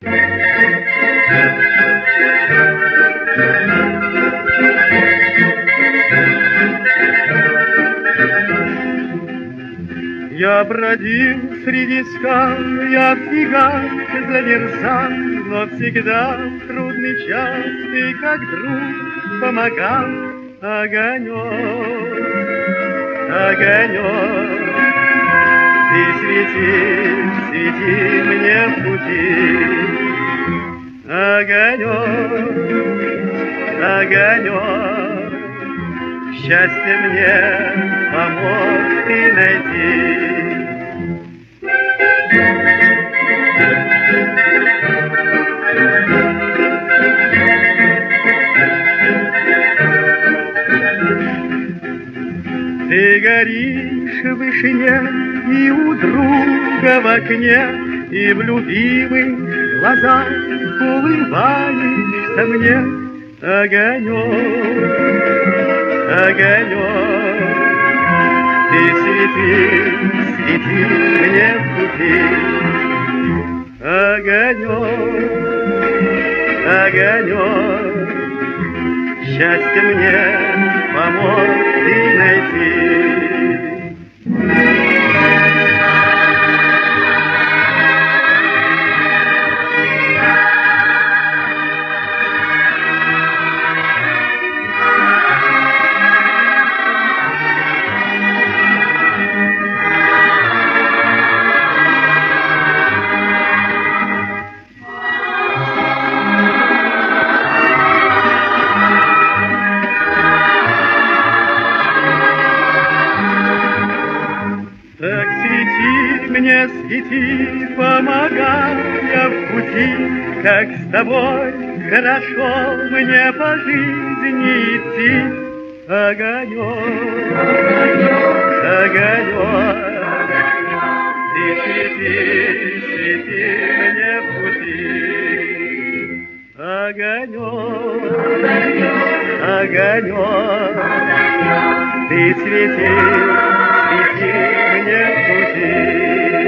Я бродил среди скал, я в снегах замерзал, но всегда в трудный час ты, как друг, помогал. Огонек, огонек, ты светишь, свети мне в пути. Огонек, огонек, счастье мне помог ты найти. Ты горишь в вышине и у друга в окне, и в любимых глазах улыбаешься мне. Огонек, огонек, ты свети, свети мне в пути. Огонек, огонек, счастье мне помог ты найти. Так свети мне, свети, помогая в пути, как с тобой хорошо мне по жизни идти. Огонек, огонек, ты свети, свети мне в пути. Огонек, огонек, ты свети, свети мне в пути.